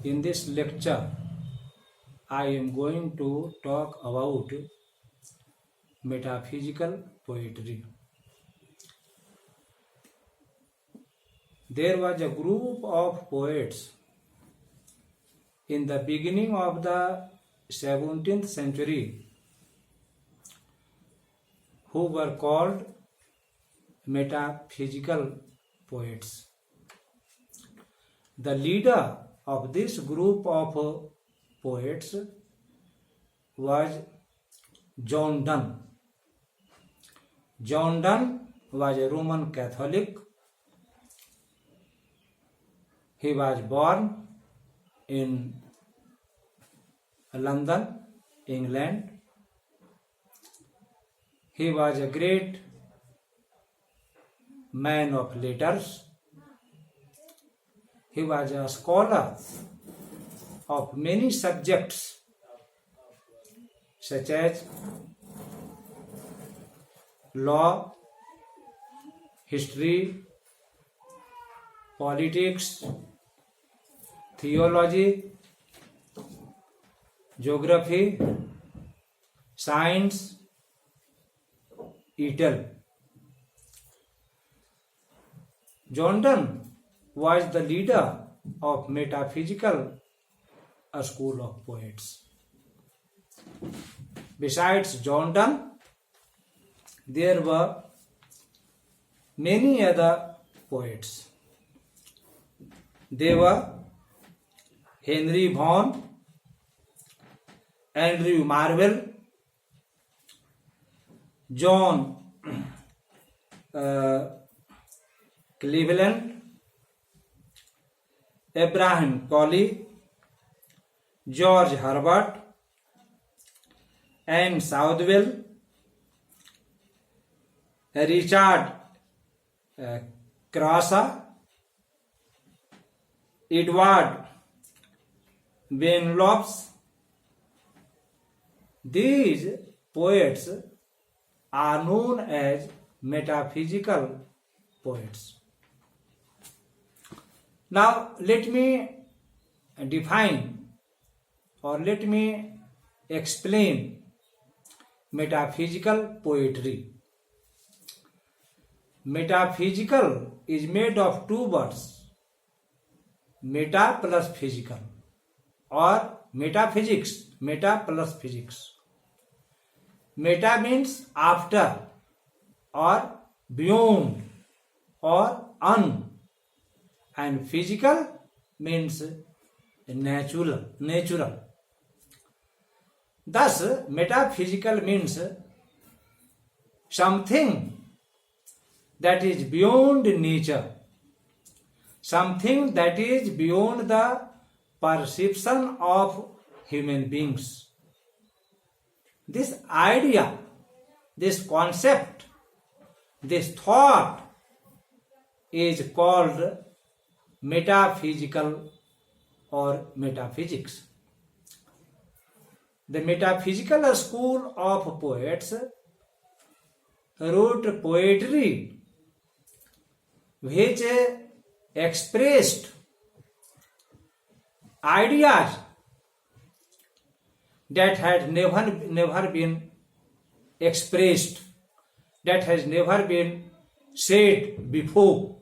In this lecture, I am going to talk about metaphysical poetry. There was a group of poets in the beginning of the 17th century who were called metaphysical poets. The leader of this group of poets was John Donne. John Donne was a Roman Catholic. He was born in London, England. He was a great man of letters. He was a scholar of many subjects such as law, history, politics, theology, geography, science, etc. John Donne was the leader of metaphysical school of poets. Besides John Donne, there were many other poets. They were Henry Vaughan, Andrew Marvell, John Cleveland, Abraham Cowley, George Herbert, Anne Southwell, Richard Chaucer, Edward Benlopes. These poets are known as metaphysical poets. Now let me define or let me explain metaphysical poetry. Metaphysical is made of two words, meta plus physical, or metaphysics, meta plus physics. Meta means after or beyond or un, and physical means natural. Thus, metaphysical means something that is beyond nature, something that is beyond the perception of human beings. This idea, this concept, this thought is called metaphysical or metaphysics. The metaphysical school of poets wrote poetry which expressed ideas that had never been expressed, that has never been said before.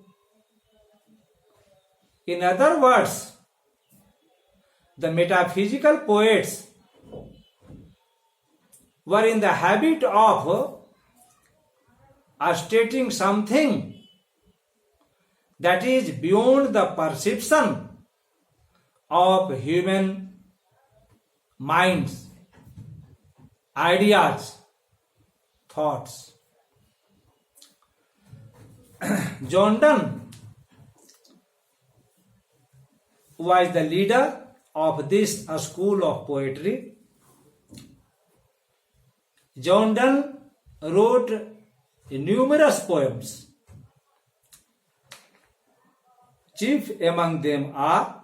In other words, the metaphysical poets were in the habit of stating something that is beyond the perception of human minds, ideas, thoughts. John Donne was the leader of this school of poetry. John Donne wrote numerous poems. Chief among them are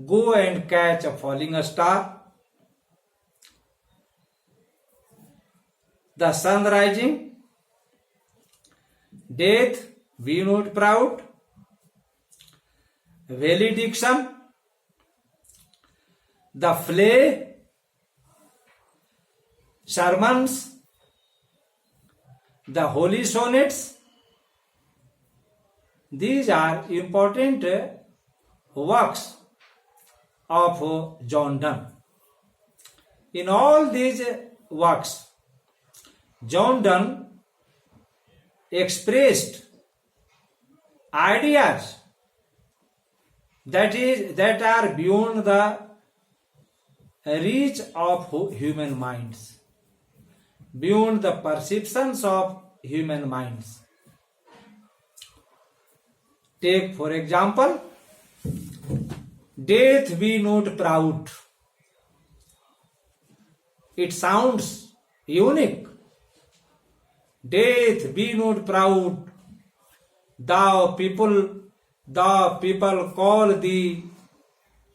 Go and Catch a Falling Star, The Sun Rising, Death, Be Not Proud, Valediction, the play, sermons, the holy sonnets. These are important works of John Donne. In all these works, John Donne expressed ideas that are beyond the reach of human minds, beyond the perceptions of human minds. Take for example, death be not proud. It sounds unique. Death be not proud. Thou people call thee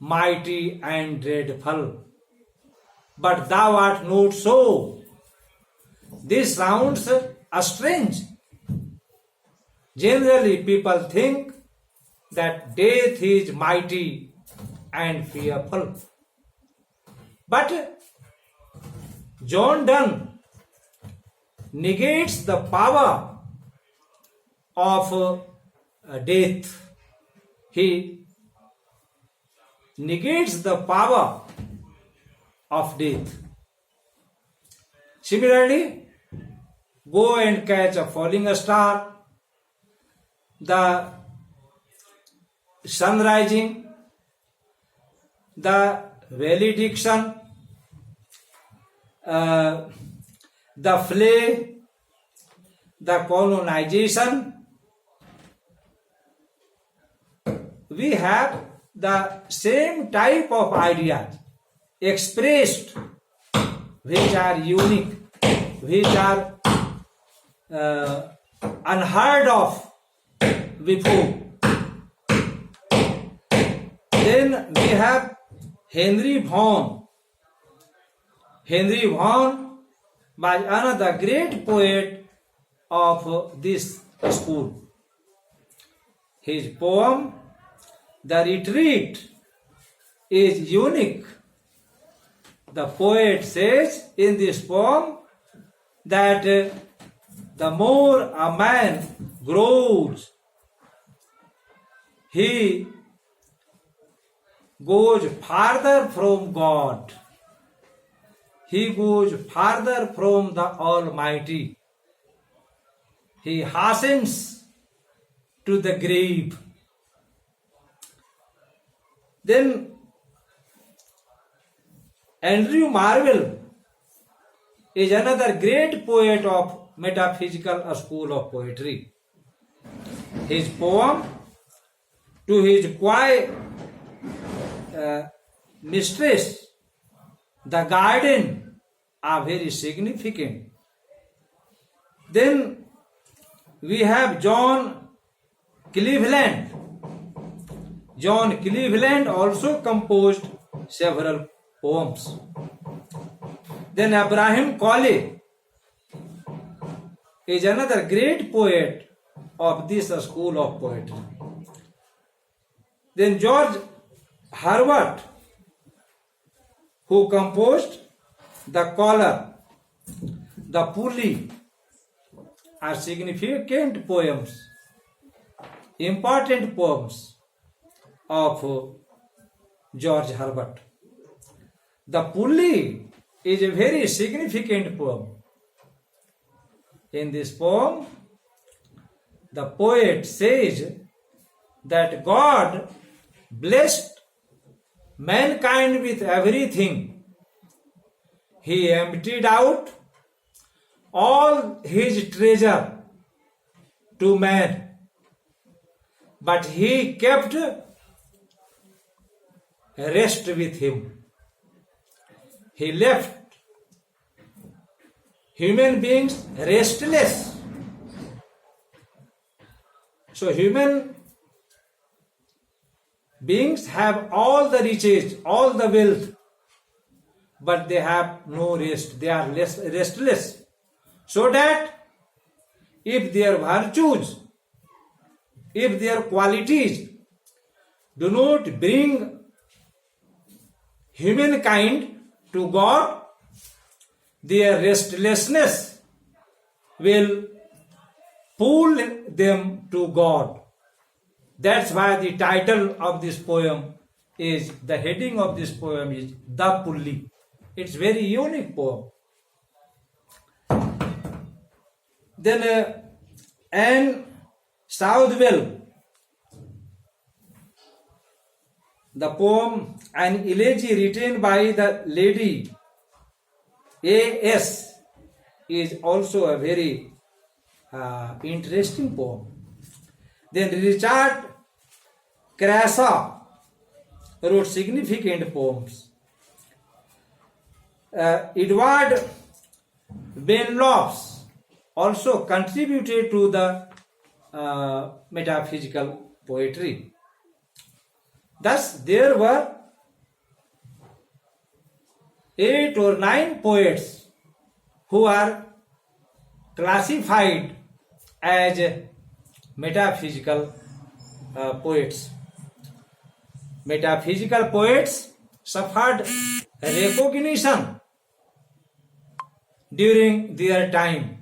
mighty and dreadful, but thou art not so. This sounds strange. Generally, people think that death is mighty and fearful. But John Donne negates the power of death. He negates the power of death. Similarly, go and catch a falling star, the sun rising, the valediction, the flay, the colonization. We have the same type of ideas expressed, which are unique, which are unheard of before. Then we have Henry Vaughan. Henry Vaughan was another great poet of this school. His poem, The Retreat, is unique. The poet says in this poem that the more a man grows, he goes farther from God. He goes farther from the Almighty. He hastens to the grave. Then Andrew Marvell is another great poet of metaphysical school of poetry. His poem to his quiet mistress, the garden, are very significant. Then we have John Cleveland. John Cleveland also composed several poems. Then Abraham Cowley is another great poet of this school of poetry. Then George Herbert, who composed The Collar, The Pulley, are significant poems, important poems of George Herbert. The Pulley is a very significant poem. In this poem, the poet says that God blessed mankind with everything. He emptied out all his treasure to man, but he kept rest with him. He left human beings restless. So human beings have all the riches, all the wealth, but they have no rest. They are restless. So that if their virtues, if their qualities do not bring humankind to God, their restlessness will pull them to God. That's why the title of this poem is, the heading of this poem is The Pulli. It's very unique poem. Then Anne Southwell, the poem An Elegy written by the Lady A.S. is also a very interesting poem. Then Richard Crashaw wrote significant poems. Edward Benlofs also contributed to the metaphysical poetry. Thus, there were 8 or 9 poets who are classified as metaphysical poets. Metaphysical poets suffered recognition during their time.